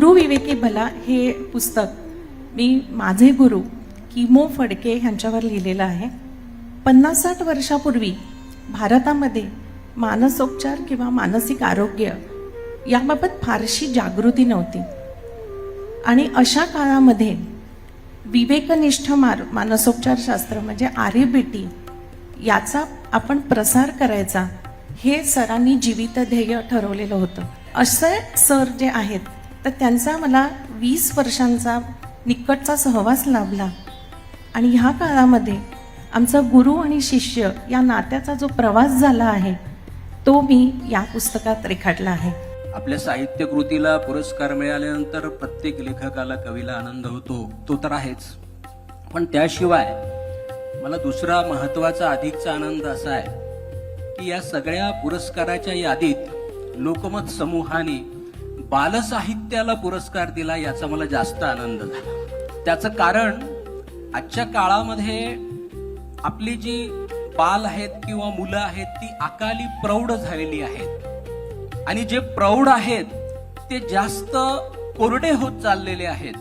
गुरु विवेकी भला हे पुस्तक मी माझे गुरु किमो फडके यांच्यावर लिहिलेलं आहे. 50-60 वर्षापूर्वी भारतामध्ये मानसोपचार किंवा मानसिक आरोग्य याबाबत फारशी जागृती नव्हती आणि अशा काळामध्ये विवेकनिष्ठ मानसोपचारशास्त्र म्हणजे RBT याचा आपण प्रसार करायचा हे सरांनी जीवित ध्येय ठरवलेलं होतं. असे सर जे आहेत तर त्यांचा मला 20 वर्षांचा निकटचा सहवास लाभला आणि ह्या काळामध्ये आमचा गुरु आणि शिष्य या नात्याचा जो प्रवास झाला आहे तो मी या पुस्तकात रेखाटला आहे. आपल्या साहित्य कृतीला पुरस्कार मिळाल्यानंतर प्रत्येक लेखकाला कवीला आनंद होतो, तो तर आहेच. पण त्याशिवाय मला दुसरा महत्त्वाचा अधिकचा आनंद असा आहे की या सगळ्या पुरस्काराच्या यादीत लोकमत समूहाने बालसाहित्याला पुरस्कार दिला याचा मला जास्त आनंद झाला. त्याचं कारण आजच्या काळामध्ये आपली जी बाल आहेत किंवा मुलं आहेत ती अकाली प्रौढ झालेली आहेत आणि जे प्रौढ आहेत ते जास्त कोरडे होत चाललेले आहेत.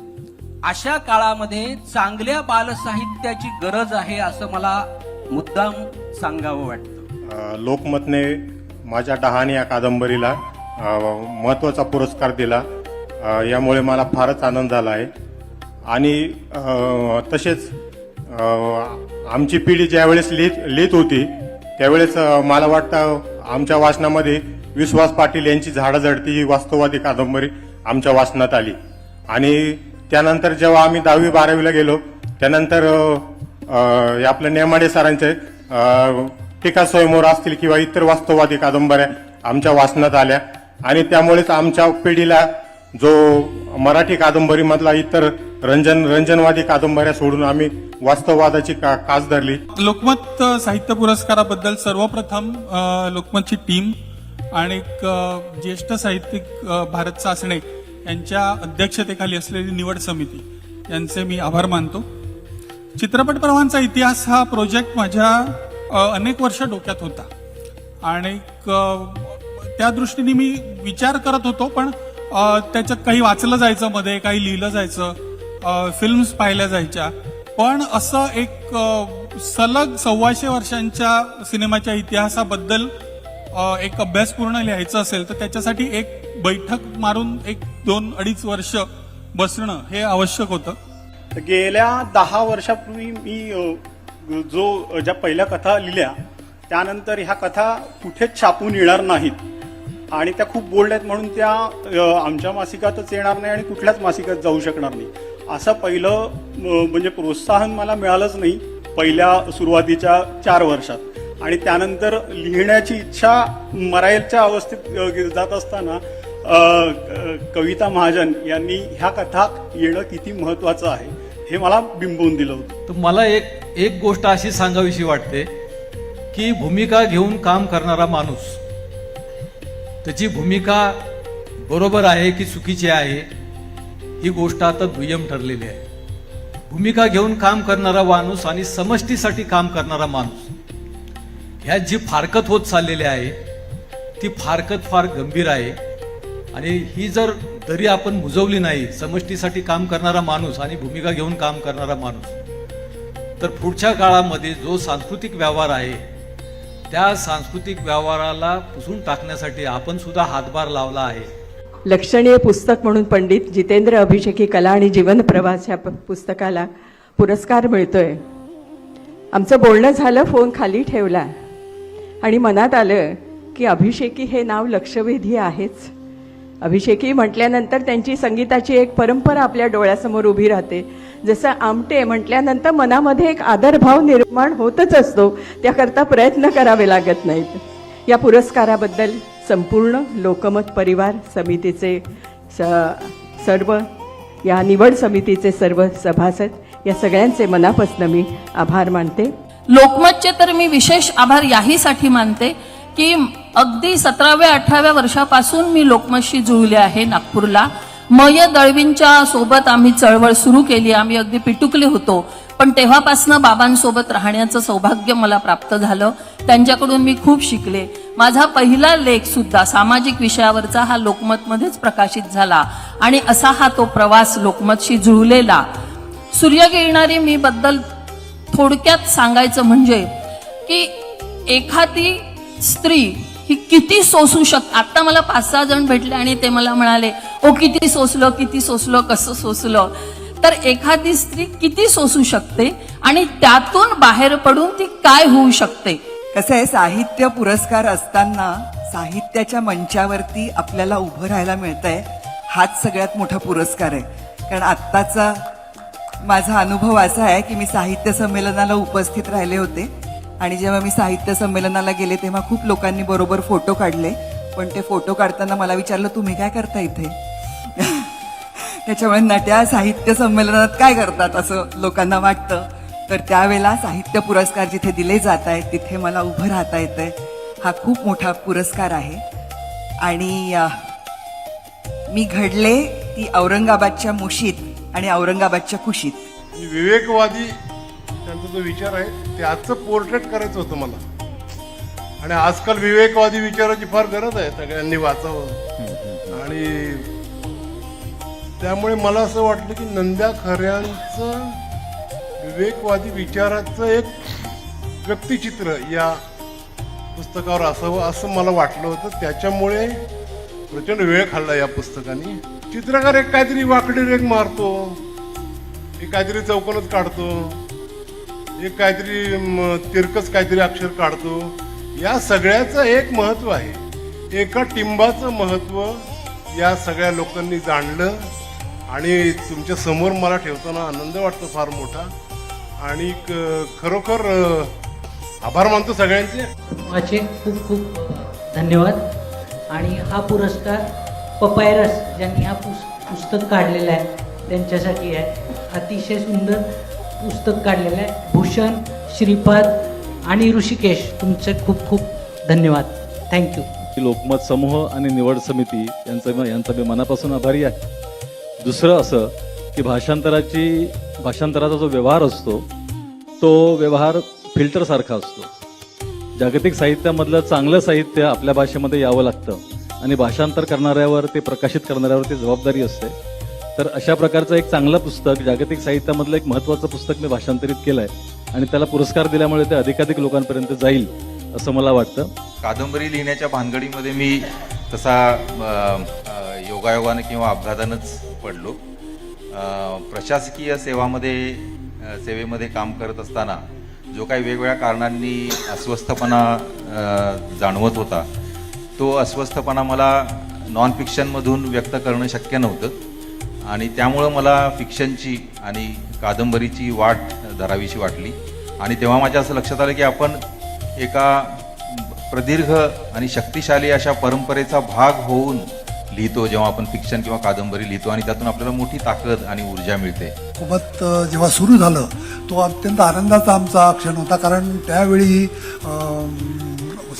अशा काळामध्ये चांगल्या बालसाहित्याची गरज आहे असं मला मुद्दाम सांगावं वाटतं. लोकमतने माझ्या डहाणी या कादंबरीला महत्त्वाचा पुरस्कार दिला, यामुळे मला फारच आनंद झाला आहे. आणि तसेच आमची पिढी ज्यावेळेस लिहित होती त्यावेळेस मला वाटतं आमच्या वाचनामध्ये विश्वास पाटील यांची झाडं झडती ही वास्तववादी कादंबरी आमच्या वाचनात आली. आणि त्यानंतर जेव्हा आम्ही 10वी-12वीला गेलो त्यानंतर आपल्या नेमाडे सरांचे टीका स्वयंवर असतील किंवा इतर वास्तववादी कादंबऱ्या आमच्या वाचनात आल्या आणि त्यामुळेच आमच्या पिढीला जो मराठी कादंबरीमधला इतर रंजनवादी कादंबऱ्या सोडून आम्ही वास्तववादाची कास धरली. लोकमत साहित्य पुरस्काराबद्दल सर्वप्रथम लोकमतची टीम आणि ज्येष्ठ साहित्यिक भारत सासणे यांच्या अध्यक्षतेखाली असलेली निवड समिती यांचे मी आभार मानतो. चित्रपट प्रवाहांचा इतिहास हा प्रोजेक्ट माझ्या अनेक वर्ष डोक्यात होता आणि त्या दृष्टीने मी विचार करत होतो, पण त्याच्यात काही वाचलं जायचं, मध्ये काही लिहिलं जायचं, फिल्म्स पाहिल्या जायच्या. पण असं एक सलग 125 वर्षांच्या सिनेमाच्या इतिहासाबद्दल एक अभ्यास पूर्ण लिहायचा असेल तर त्याच्यासाठी एक बैठक मारून 1-2-2.5 वर्ष बसणं हे आवश्यक होतं. गेल्या 10 वर्षापूर्वी मी ज्या पहिल्या कथा लिहिल्या त्यानंतर ह्या कथा कुठेच छापून येणार नाहीत आणि त्या खूप बोल्ड आहेत म्हणून त्या आमच्या मासिकातच येणार नाही आणि कुठल्याच मासिकात जाऊ शकणार नाही असं पहिलं म्हणजे प्रोत्साहन मला मिळालंच नाही पहिल्या सुरुवातीच्या 4 वर्षात. आणि त्यानंतर लिहिण्याची इच्छा मरायच्या अवस्थेत जात असताना कविता महाजन यांनी ह्या कथा येणं किती महत्वाचं आहे हे मला बिंबवून दिलं होतं. तर मला एक गोष्ट अशी सांगावीशी वाटते की भूमिका घेऊन काम करणारा माणूस त्याची भूमिका बरोबर आहे की चुकीची आहे ही गोष्ट आता दुय्यम ठरलेली आहे. भूमिका घेऊन काम करणारा माणूस आणि समष्टीसाठी काम करणारा माणूस ह्यात जी फारकत होत चाललेली आहे ती फारकत फार गंभीर आहे आणि ही जर तरी आपण बुजवली नाही, समष्टीसाठी काम करणारा माणूस आणि भूमिका घेऊन काम करणारा माणूस, तर पुढच्या काळामध्ये जो सांस्कृतिक व्यवहार आहे त्या सांस्कृतिक व्यवहाराला पुसून टाकण्यासाठी आपण सुद्धा हातभार लावला आहे. लक्षणीय पुस्तक म्हणून पंडित जितेंद्र अभिषेकी कला आणि जीवन प्रवास या पुस्तकाला पुरस्कार मिळतोय. आमचं बोलणं झालं, फोन खाली ठेवला आणि मनात आलं की अभिषेकी हे नाव लक्षवेधी आहेच. अभिषेकी म्हटल्यानंतर त्यांची संगीताची एक परंपरा आपल्या डोळ्यासमोर उभी राहते. जसं आमटे म्हटल्यानंतर मनामध्ये एक आदरभाव निर्माण होतच असतो, त्याकरता प्रयत्न करावे लागत नाहीत. या पुरस्काराबद्दल संपूर्ण लोकमत परिवार समितीचे सर्व या निवड समितीचे सर्व सभासद या सगळ्यांचे मनापासून मी आभार मानते. लोकमतचे तर मी विशेष आभार याहीसाठी मानते की अगदी 17व्या-18व्या वर्षापासून मी लोकमतशी जुळले आहे. नागपूरला मय दळवींच्या सोबत आम्ही चळवळ सुरू केली. आम्ही अगदी पिटुकले होतो, पण तेव्हापासून बाबांसोबत राहण्याचं सौभाग्य मला प्राप्त झालं. त्यांच्याकडून मी खूप शिकले. माझा पहिला लेख सुद्धा सामाजिक विषयावरचा हा लोकमतमध्येच प्रकाशित झाला आणि असा हा तो प्रवास लोकमतशी जुळलेला. सूर्यकिरणारी मी बद्दल थोडक्यात सांगायचं म्हणजे की एखादी स्त्री ही किती सोसू शकते. आता मला 5-6 जण भेटले आणि ते मला म्हणाले, ओ किती सोसलं, कसं सोसलं. तर एखादी स्त्री किती सोसू शकते आणि त्यातून बाहेर पडून ती काय होऊ शकते. कसं आहे, साहित्य पुरस्कार असताना साहित्याच्या मंचावरती आपल्याला उभं राहायला मिळतंय, हाच सगळ्यात मोठा पुरस्कार आहे. कारण आत्ताचा माझा अनुभव असा आहे की मी साहित्य संमेलनाला उपस्थित राहिले होते आणि जेव्हा मी साहित्य संमेलनाला गेले तेव्हा खूप लोकांनी बरोबर फोटो काढले, पण ते फोटो काढताना मला विचारलं, तुम्ही काय करता इथे? त्याच्यामुळे नट्या साहित्य संमेलनात काय करतात असं लोकांना वाटतं. तर त्यावेळेला साहित्य पुरस्कार जिथे दिले जात आहेत तिथे मला उभं राहता येतंय. हा खूप मोठा पुरस्कार आहे. आणि मी घडले ती औरंगाबादच्या मुशीत आणि औरंगाबादच्या कुशीत. विवेकवादी त्यांचा जो विचार आहे त्याचं पोर्ट्रेट करायचं होतं मला. आणि आजकाल विवेकवादी विचाराची फार गरज आहे, सगळ्यांनी वाचावं. आणि त्यामुळे मला असं वाटलं की नंद्या खऱ्यांचं विवेकवादी विचाराचं एक व्यक्तिचित्र या पुस्तकावर असावं असं मला वाटलं होतं. त्याच्यामुळे प्रचंड वेळ खाल्ला या पुस्तकाने. चित्रकार एक काहीतरी वाकडी रेग मारतो, एक काहीतरी चौकोनच काढतो, एक काहीतरी तिरकस काहीतरी अक्षर काढतो. या सगळ्याचं एक महत्त्व आहे, एका टिंबाचं महत्त्व या सगळ्या लोकांनी जाणलं. आणि तुमच्या समोर मला ठेवताना आनंद वाटतो फार मोठा. आणि खरोखर आभार मानतो सगळ्यांचे. माझे खूप खूप धन्यवाद. आणि हा पुरस्कार पपायरस ज्यांनी हा पुस्तक काढलेलं आहे त्यांच्यासाठी आहे. अतिशय सुंदर पुस्तक काढलेलं आहे. भूषण, श्रीपाद आणि ऋषिकेश, तुमचे खूप खूप धन्यवाद. थँक्यू. लोकमत समूह आणि निवड समिती यांचा मी मनापासून आभारी आहे. दुसरं असं की भाषांतराचा जो व्यवहार असतो तो व्यवहार फिल्टरसारखा असतो. जागतिक साहित्यामधलं चांगलं साहित्य आपल्या भाषेमध्ये यावं लागतं आणि भाषांतर करणाऱ्यावर, ते प्रकाशित करणाऱ्यावर ती जबाबदारी असते. तर अशा प्रकारचं एक चांगलं पुस्तक, जागतिक साहित्यामधलं एक महत्त्वाचं पुस्तक मी भाषांतरित केलं आहे आणि त्याला पुरस्कार दिल्यामुळे ते अधिकाधिक लोकांपर्यंत जाईल असं मला वाटतं. कादंबरी लिहिण्याच्या भानगडीमध्ये मी तसा योगायोगाने किंवा अपघातानंच पडलो. प्रशासकीय सेवेमध्ये काम करत असताना जो काही वेगवेगळ्या कारणांनी अस्वस्थपणा जाणवत होता, तो अस्वस्थपणा मला नॉन फिक्शनमधून व्यक्त करणं शक्य नव्हतं आणि त्यामुळं मला फिक्शनची आणि कादंबरीची वाट धरावीशी वाटली. आणि तेव्हा माझ्या असं लक्षात आलं की आपण एका प्रदीर्घ आणि शक्तिशाली अशा परंपरेचा भाग होऊन लिहितो जेव्हा आपण फिक्शन किंवा कादंबरी लिहितो, आणि त्यातून आपल्याला मोठी ताकद आणि ऊर्जा मिळते. सोबत जेव्हा सुरू झालं तो अत्यंत आनंदाचा आमचा क्षण होता. कारण त्यावेळी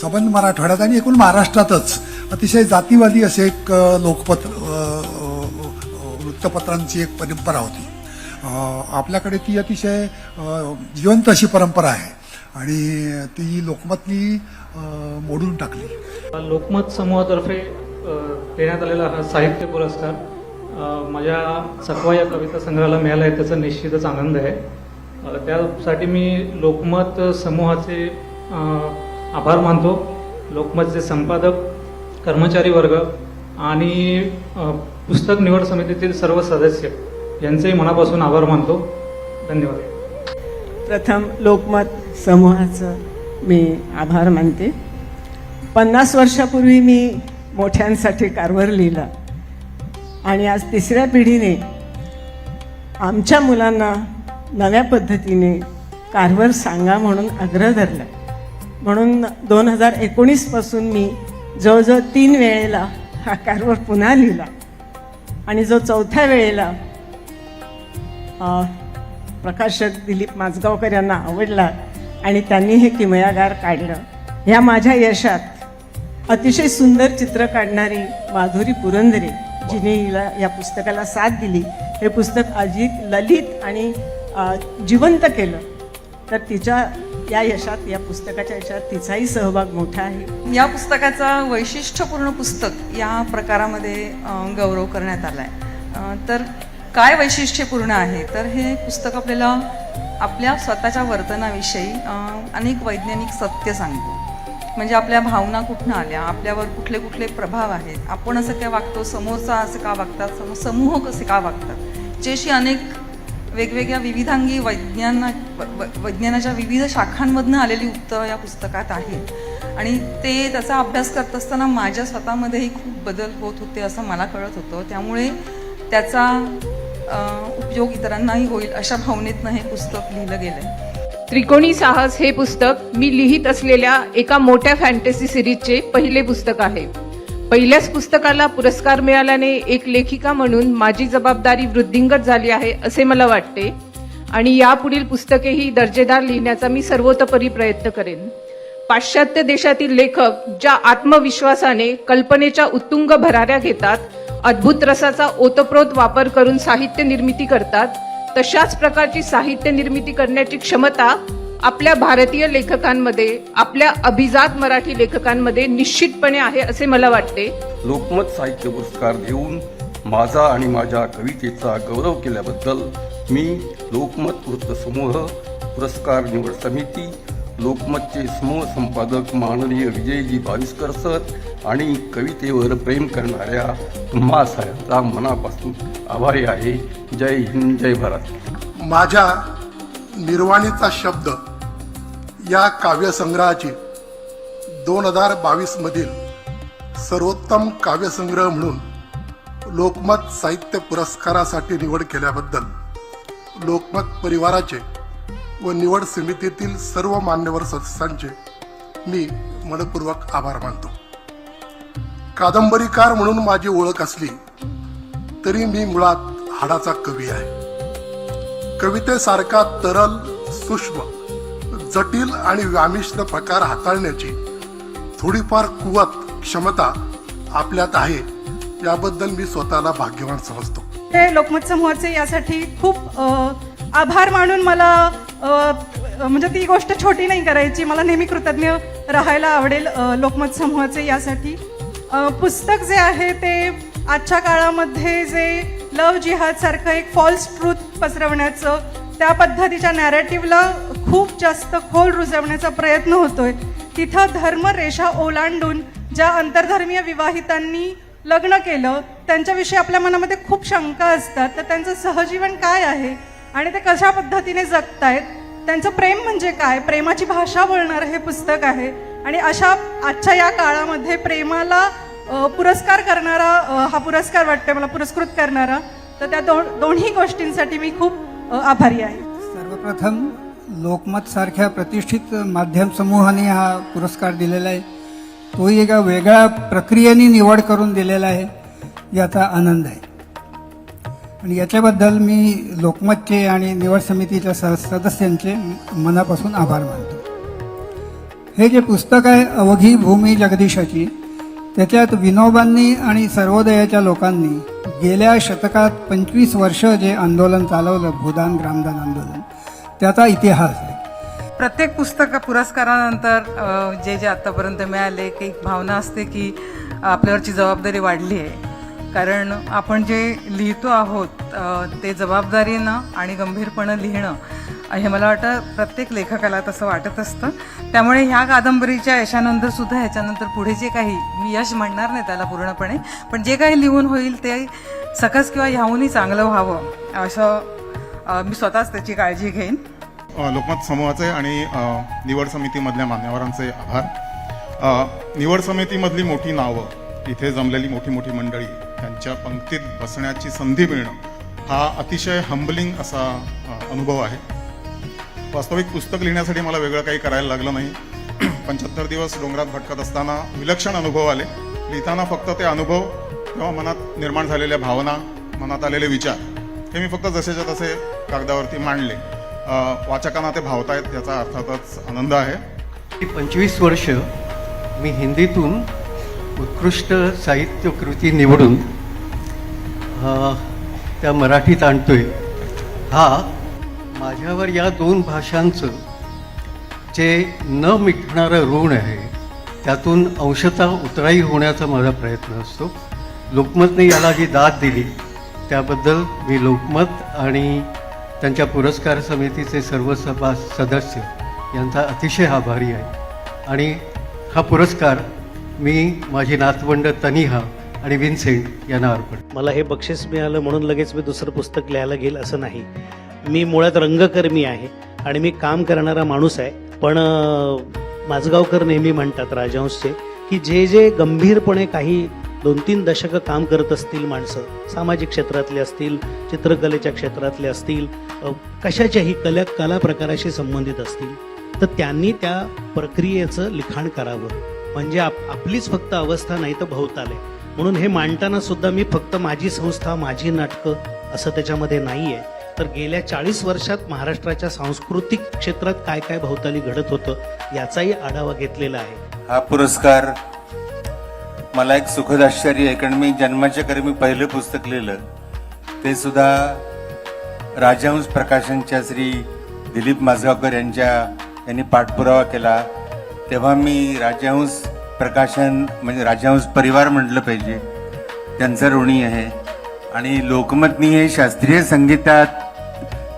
संबंध मराठवाड्यात आणि एकूण महाराष्ट्रातच अतिशय जातीवादी असे एक वृत्तपत्रांची एक परंपरा होती. आपल्याकडे ती अतिशय जिवंत अशी परंपरा आहे आणि ती लोकमतनी मोडून टाकली. लोकमत समूहातर्फे देण्यात आलेला हा साहित्य पुरस्कार माझ्या सकवा या कविता संग्रहाला मिळाला आहे, त्याचा निश्चितच आनंद आहे. त्यासाठी मी लोकमत समूहाचे आभार मानतो. लोकमतचे संपादक, कर्मचारी वर्ग आणि पुस्तक निवड समितीतील सर्व सदस्य यांचेही मनापासून आभार मानतो. धन्यवाद. प्रथम लोकमत समूहाचं मी आभार मानते. 50 वर्षापूर्वी मी मोठ्यांसाठी कारभार लिहिला आणि आज तिसऱ्या पिढीने आमच्या मुलांना नव्या पद्धतीने कारभार सांगा म्हणून आग्रह धरला. म्हणून 2019 पासून मी जवळजवळ 3 वेळेला हा कारभार पुन्हा लिहिला आणि जो 4थ्या वेळेला प्रकाशक दिलीप माजगावकर यांना आवडला आणि त्यांनी हे किमयागार काढलं. ह्या माझ्या यशात अतिशय सुंदर चित्र काढणारी माधुरी पुरंदरे, जिने हिला या पुस्तकाला साथ दिली, हे पुस्तक अधिक ललित आणि जिवंत केलं. तर तिच्या या यशात, या पुस्तकाच्या यशात तिचाही सहभाग मोठा आहे. या पुस्तकाचा वैशिष्ट्यपूर्ण पुस्तक या प्रकारामध्ये गौरव करण्यात आला आहे. तर काय वैशिष्ट्यपूर्ण आहे तर हे पुस्तक आपल्याला आपल्या स्वतःच्या वर्तनाविषयी अनेक वैज्ञानिक सत्य सांगतो. म्हणजे आपल्या भावना कुठनं आल्या, आपल्यावर कुठले कुठले प्रभाव आहेत, आपण असं काय वागतो, समोरचा असं का वागतात, समूह कसे का वागतात, ज्याशी अनेक वेगवेगळ्या विविधांगी वैज्ञानाच्या विविध शाखांमधनं आलेली उत्तरं या पुस्तकात आहेत. आणि ते त्याचा अभ्यास करत असताना माझ्या स्वतःमध्येही खूप बदल होत होते असं मला कळत होतं. त्यामुळे त्याचा उपयोग इतरांनाही होईल अशा भावनेतनं हे पुस्तक लिहिलं गेलं आहे. त्रिकोणी साहस हे पुस्तक मी लिहित असलेल्या एका मोठ्या फॅन्टसी सिरीजचे पहिले पुस्तक आहे. पहिल्याच पुस्तकाला पुरस्कार मिळाल्याने एक लेखिका म्हणून माझी जबाबदारी वृद्धिंगत झाली आहे असे मला वाटते आणि यापुढील पुस्तकेही दर्जेदार लिहिण्याचा मी सर्वतोपरी प्रयत्न करेन. पाश्चात्य देशातील लेखक ज्या आत्मविश्वासाने कल्पनेच्या उत्तुंग भराऱ्या घेतात, अद्भुत रसाचा ओतप्रोत वापर करून साहित्य निर्मिती करतात, तशाच प्रकारची साहित्य निर्मिती करण्याची क्षमता आपल्या भारतीय लेखकांमध्ये, आपल्या अभिजात मराठी लेखकांमध्ये निश्चितपणे आहे असे मला वाटते. लोकमत साहित्य पुरस्कार देऊन माझा आणि माझ्या कवितेचा गौरव केल्याबद्दल मी लोकमत वृत्तसमूह, पुरस्कार निवड समिती, लोकमतचे समूह संपादक माननीय विजयजी बाविस्कर सर आणि कवितेवर प्रेम करणाऱ्या तुम्हा साऱ्यांचा मनापासून आभारी आहे. जय हिंद, जय भारत. माझ्या निर्वाणीचा शब्द या काव्यसंग्रहाची 2022 मधील सर्वोत्तम काव्यसंग्रह म्हणून लोकमत साहित्य पुरस्कारासाठी निवड केल्याबद्दल लोकमत परिवाराचे व निवड समितीतील सर्व मान्यवर सदस्यांचे मी मनपूर्वक आभार मानतो. कादंबरीकार म्हणून माझी ओळख असली तरी मी मुळात हाडाचा कवी आहे. कवितेसारखा तरल, सूक्ष्म, जटिल आणि व्यामिश्र प्रकार हाताळण्याची थोडीफार कुवत, क्षमता आपल्यात आहे, याबद्दल मी स्वतःला भाग्यवान समजतो. हे लोकमत समूहाचे यासाठी खूप आभार मानून मला म्हणजे ती गोष्ट छोटी नाही करायची, मला नेहमी कृतज्ञ राहायला आवडेल लोकमत समूहाचे यासाठी. पुस्तक जे आहे ते आजच्या काळामध्ये जे लव जिहाद सारखं एक फॉल्स ट्रूथ पसरवण्याचं, त्या पद्धतीच्या नॅरेटिव्हला खूप जास्त खोल रुजवण्याचा प्रयत्न होतोय. तिथं धर्मरेषा ओलांडून ज्या आंतरधर्मीय विवाहितांनी लग्न केलं त्यांच्याविषयी आपल्या मनामध्ये खूप शंका असतात. तर त्यांचं सहजीवन काय आहे आणि ते कशा पद्धतीने जगतायत, त्यांचं प्रेम म्हणजे काय, प्रेमाची भाषा बोलणारं हे पुस्तक आहे. आणि अशा आजच्या या काळामध्ये प्रेमाला पुरस्कार करणारा हा पुरस्कार वाटते मला, पुरस्कृत करणारा. तर त्या दोन्ही गोष्टींसाठी मी खूप आभारी आहे. सर्वप्रथम लोकमत सारख्या प्रतिष्ठित माध्यम समूहाने हा पुरस्कार दिलेला आहे. तोही एका वेगळ्या प्रक्रियेने निवड करून दिलेला आहे, याचा आनंद आहे. आणि याच्याबद्दल मी लोकमतचे आणि निवड समितीच्या सदस्यांचे मनापासून आभार मानतो. हे जे पुस्तक आहे अवघी भूमी जगदीशाची, त्याच्यात विनोबांनी आणि सर्वोदयाच्या लोकांनी गेल्या शतकात 25 वर्ष जे आंदोलन चालवलं, भूदान ग्रामदान आंदोलन, त्याचा इतिहास आहे. प्रत्येक पुस्तक पुरस्कारानंतर जे जे आत्तापर्यंत मिळाले, की भावना असते की आपल्यावरची जबाबदारी वाढली आहे. कारण आपण जे लिहितो आहोत ते जबाबदारीनं आणि गंभीरपणं लिहिणं, हे मला वाटतं प्रत्येक लेखकाला तसं वाटत असतं. त्यामुळे ह्या कादंबरीच्या यशानंतर सुद्धा ह्याच्यानंतर पुढे जे काही, मी यश म्हणणार नाही त्याला पूर्णपणे, पण जे काही लिहून होईल ते सकस किंवा ह्याहूनही चांगलं व्हावं असं मी स्वतःच त्याची काळजी घेईन. लोकमत समूहाचे आणि निवड समितीमधल्या मान्यवरांचे आभार. निवड समितीमधली मोठी नावं, इथे जमलेली मोठी मोठी मंडळी, त्यांच्या पंक्तीत बसण्याची संधी मिळणं हा अतिशय हंबलिंग असा अनुभव आहे. वास्तविक पुस्तक लिहिण्यासाठी मला वेगळं काही करायला लागलं नाही. 75 दिवस डोंगरात भटकत असताना विलक्षण अनुभव आले. लिहिताना फक्त ते अनुभव किंवा मनात निर्माण झालेल्या भावना, मनात आलेले विचार हे मी फक्त जसेच्या तसे कागदावरती मांडले. वाचकांना ते भावतायत याचा अर्थातच आनंद आहे. 25 वर्ष मी हिंदीतून उत्कृष्ट साहित्य कृती निवडून त्या मराठीत आणतोय. हा माझ्यावर या 2 भाषांचं जे न मिटणारं ऋण आहे त्यातून अंशतः उतराई होण्याचा माझा प्रयत्न असतो. लोकमतने याला जी दाद दिली त्याबद्दल मी लोकमत आणि त्यांच्या पुरस्कार समितीचे सर्व सदस्य यांचा अतिशय आभारी आहे. आणि हा पुरस्कार मी माझी नातवंड तनिहा आणि विन्सेंट यांना अर्पण. मला हे बक्षीस मिळालं म्हणून लगेच मी दुसरं पुस्तक लिहायला घेईल असं नाही. मी मुळात रंगकर्मी आहे आणि मी काम करणारा माणूस आहे. पण माझगावकर नेहमी म्हणतात राजहंसचे की जे जे गंभीरपणे काही 2-3 दशकं काम करत असतील माणसं, सामाजिक क्षेत्रातले असतील, चित्रकलेच्या क्षेत्रातले असतील, कशाच्याही कला प्रकाराशी संबंधित असतील, तर त्यांनी त्या प्रक्रियेचं लिखाण करावं. म्हणजे आपलीच फक्त अवस्था नाही तर भोवताल आहे. म्हणून हे मांडताना सुद्धा मी फक्त माझी संस्था, माझी नाटकं असं त्याच्यामध्ये नाही आहे, तर गेल्या 40 वर्षात महाराष्ट्राच्या सांस्कृतिक क्षेत्रात काय काय भोवताली घडत होतं याचाही आढावा घेतलेला आहे. हा पुरस्कार मला एक सुखद आश्चर्य आहे, कारण मी जन्माच्या करी मी पहिलं पुस्तक लिहिलं ते सुद्धा राजहंस प्रकाशनच्या श्री दिलीप माझगावकर यांनी पाठपुरावा केला. तेव्हा मी राजहंस प्रकाशन म्हणजे राजहंस परिवार म्हटलं पाहिजे त्यांचा ऋणी आहे. आणि लोकमतनी हे शास्त्रीय संगीतात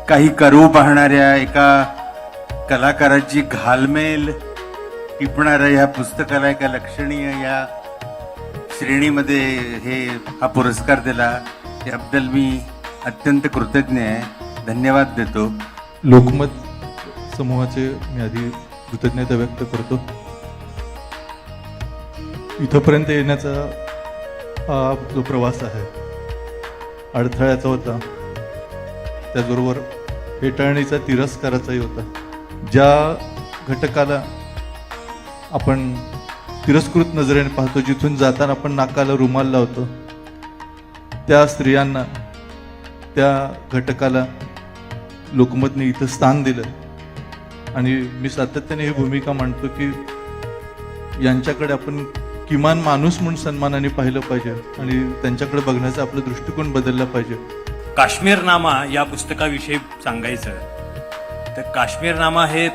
काही करू पाहणाऱ्या एका कलाकाराची घालमेल टिपणाऱ्या ह्या पुस्तकाला एका लक्षणीय या श्रेणीमध्ये हा पुरस्कार दिला त्याबद्दल मी अत्यंत कृतज्ञ आहे. धन्यवाद देतो. लोकमत समूहाचे मी आधी कृतज्ञता व्यक्त करतो. इथंपर्यंत येण्याचा हा जो प्रवास आहे अडथळ्याचा होता, त्याचबरोबर फेटाळणीचा, तिरस्काराचाही होता. ज्या घटकाला आपण तिरस्कृत नजरेने पाहतो, जिथून जाताना आपण नाकाला रुमाल लावतो, त्या स्त्रियांना, त्या घटकाला लोकमतने इथं स्थान दिलं. आणि मी सातत्याने ही भूमिका मांडतो की यांच्याकडे आपण किमान माणूस म्हणून सन्मानाने पाहिलं पाहिजे आणि त्यांच्याकडे बघण्याचा आपला दृष्टिकोन बदलला पाहिजे. काश्मीरनामा या पुस्तकाविषयी सांगायचं तर काश्मीरनामा हे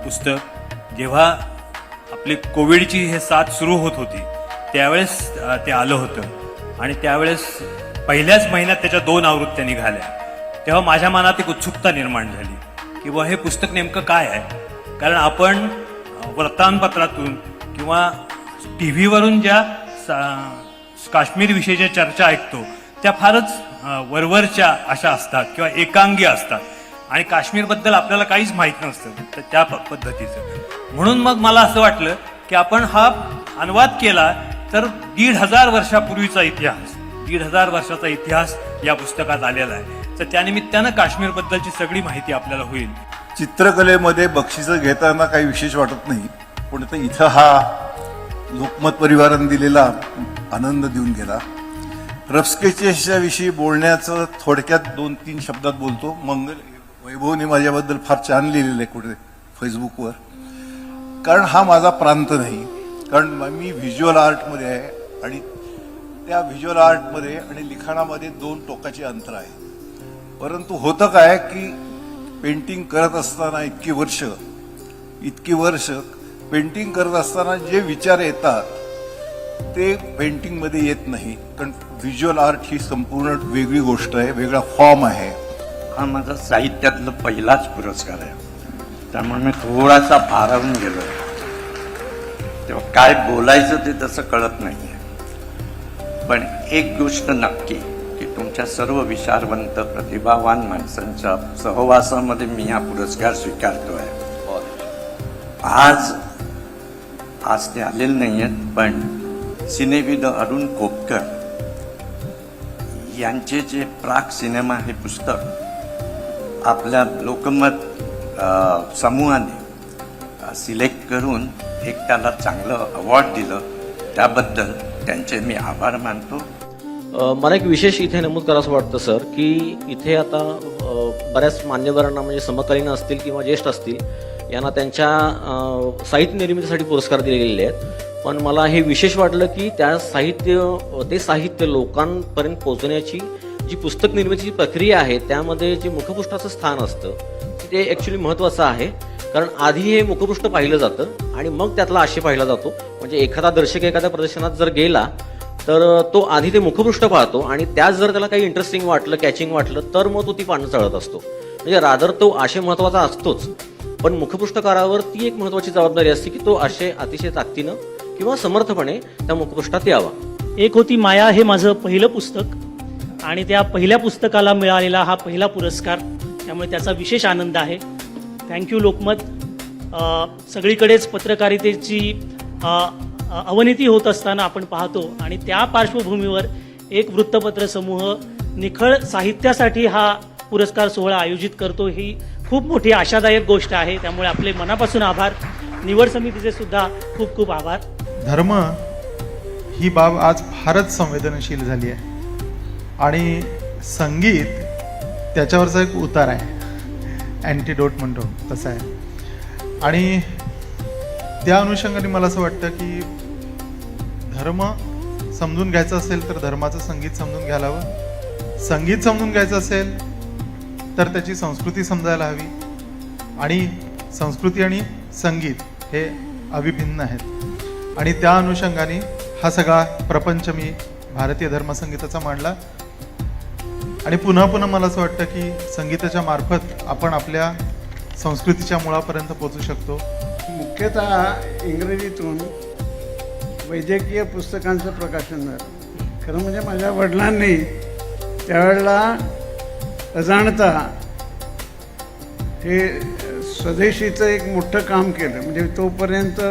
पुस्तक जेव्हा आपली कोविडची हे साथ सुरू होत होती त्यावेळेस ते आलं होतं आणि त्यावेळेस पहिल्याच महिन्यात त्याच्या 2 आवृत्त्या निघाल्या. तेव्हा माझ्या मनात एक उत्सुकता निर्माण झाली की बुवा हे पुस्तक नेमकं काय आहे. कारण आपण वर्तमानपत्रातून किंवा टी व्हीवरून ज्या काश्मीरविषयीच्या चर्चा ऐकतो त्या फारच वरवरच्या अशा असतात किंवा एकांगी असतात आणि काश्मीरबद्दल आपल्याला काहीच माहीत नसतं तर त्या पद्धतीचं. म्हणून मग मला असं वाटलं की आपण हा अनुवाद केला तर 1500 वर्षापूर्वीचा इतिहास, 1500 वर्षाचा इतिहास या पुस्तकात आलेला आहे. तर त्यानिमित्तानं काश्मीरबद्दलची सगळी माहिती आपल्याला होईल. चित्रकलेमध्ये बक्षिसं घेताना काही विशेष वाटत नाही, पण इथं हा लोकमत परिवाराने दिलेला आनंद देऊन गेला. रफ स्केचेसच्या विषयी बोलण्याचं थोडक्यात 2-3 शब्दात बोलतो. मंगल वैभवने माझ्याबद्दल फार छान लिहिलेलं आहे कुठे फेसबुकवर, कारण हा माझा प्रांत नाही. कारण मी व्हिज्युअल आर्टमध्ये आहे आणि त्या व्हिज्युअल आर्टमध्ये आणि लिखाणामध्ये 2 टोकाचे अंतर आहे. परंतु होतं काय की पेंटिंग करत असताना इतकी वर्ष पेंटिंग करत असताना जे विचार येतात ते पेंटिंगमध्ये येत नाही. कारण व्हिज्युअल आर्ट ही संपूर्ण वेगळी गोष्ट आहे, वेगळा फॉर्म आहे. हा माझा साहित्यातला पहिलाच पुरस्कार आहे, त्यामुळे मी थोडासा भारावून गेलो. तेव्हा काय बोलायचं ते तसं कळत नाही. पण एक गोष्ट नक्की की तुमच्या सर्व विचारवंत प्रतिभावान माणसांच्या सहवासामध्ये मी हा पुरस्कार स्वीकारतोय. आज ते आलेले नाही आहेत, पण सिनेविद अरुण कोपकर यांचे जे प्राक सिनेमा हे पुस्तक आपल्या लोकमत समूहाने सिलेक्ट करून एक त्याला चांगलं अवॉर्ड दिलं, त्याबद्दल त्यांचे मी आभार मानतो. मला एक विशेष इथे नमूद करावं वाटतं सर की इथे आता बऱ्याच मान्यवरांना म्हणजे समकालीन असतील किंवा ज्येष्ठ असतील यांना त्यांच्या साहित्य निर्मितीसाठी पुरस्कार दिले गेलेले आहेत. पण मला हे विशेष वाटलं की ते साहित्य लोकांपर्यंत पोहोचण्याची जी पुस्तक निर्मितीची प्रक्रिया आहे त्यामध्ये जे मुखपृष्ठाचं स्थान असतं ते ॲक्च्युली महत्त्वाचं आहे. कारण आधी हे मुखपृष्ठ पाहिलं जातं आणि मग त्यातला आशय पाहिला जातो. म्हणजे एखादा दर्शक एखाद्या प्रदर्शनात जर गेला तर तो आधी ते मुखपृष्ठ पाहतो आणि त्यात जर त्याला काही इंटरेस्टिंग वाटलं, कॅचिंग वाटलं, तर मग तो ती पानं चढत असतो. म्हणजे रादर तो आशय महत्त्वाचा असतोच, पण मुखपृष्ठकारावर ती एक महत्त्वाची जबाबदारी असते की तो आशय अतिशय ताकदीनं किंवा समर्थपणे त्या मुखपृष्ठात यावा. एक होती माया हे माझं पहिलं पुस्तक आणि त्या पहिल्या पुस्तकाला मिळालेला हा पहिला पुरस्कार, त्यामुळे त्याचा विशेष आनंद आहे. थँक्यू लोकमत. सगळीकडेच पत्रकारितेची अवनती होत असताना आपण पाहतो आणि त्या पार्श्वभूमीवर एक वृत्तपत्र समूह निखळ साहित्यासाठी हा पुरस्कार सोहळा आयोजित करतो, ही खूप मोठी आशादायक गोष्ट आहे. त्यामुळे आपले मनापासून आभार. निवड समितीचे सुद्धा खूप खूप आभार. धर्म ही बाब आज फारच संवेदनशील झाली आहे आणि संगीत त्याच्यावरचा एक उतार आहे, अँटीडोट म्हणतो तसं आहे. आणि त्या अनुषंगाने मला असं वाटतं की धर्म समजून घ्यायचा असेल तर धर्माचं संगीत समजून घ्यायला हवं, संगीत समजून घ्यायचं असेल तर त्याची संस्कृती समजायला हवी आणि संस्कृती आणि संगीत हे अविभिन्न आहेत. आणि त्या अनुषंगाने हा सगळा प्रपंच मी भारतीय धर्मसंगीताचा मांडला आणि पुन्हा पुन्हा मला असं वाटतं की संगीताच्या मार्फत आपण आपल्या संस्कृतीच्या मुळापर्यंत पोहोचू शकतो. मुख्यतः इंग्रजीतून वैद्यकीय पुस्तकांचं प्रकाशन झालं. खरं म्हणजे माझ्या वडिलांनी त्यावेळेला अजाणता हे स्वदेशीचं एक मोठं काम केलं. म्हणजे तोपर्यंत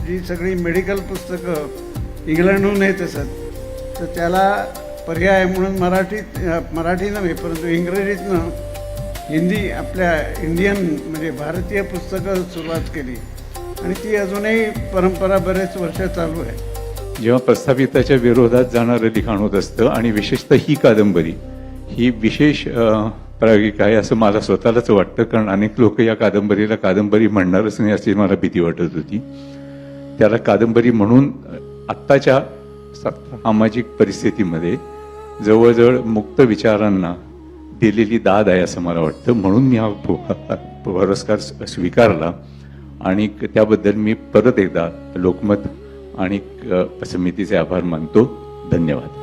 जी सगळी मेडिकल पुस्तकं इंग्लंडहून येत असत तर त्याला पर्याय म्हणून मराठी नव्हे परंतु इंग्रजीतनं हिंदी आपल्या इंडियन म्हणजे भारतीय पुस्तकं सुरुवात केली आणि ती अजूनही परंपरा बरेच वर्ष चालू आहे. जेव्हा प्रस्थापिताच्या विरोधात जाणारं लिखाण होत असतं आणि विशेषतः ही कादंबरी ही विशेष प्रायोगिक आहे असं मला स्वतःलाच वाटतं, कारण अनेक लोक या कादंबरीला कादंबरी म्हणणारच नाही अशी मला भीती वाटत होती. त्याला कादंबरी म्हणून आत्ताच्या सामाजिक परिस्थितीमध्ये जवळजवळ मुक्त विचारांना दिलेली दाद आहे असं मला वाटतं. म्हणून मी हा पुरस्कार स्वीकारला आणि त्याबद्दल मी परत एकदा लोकमत आणि समितीचे आभार मानतो. धन्यवाद.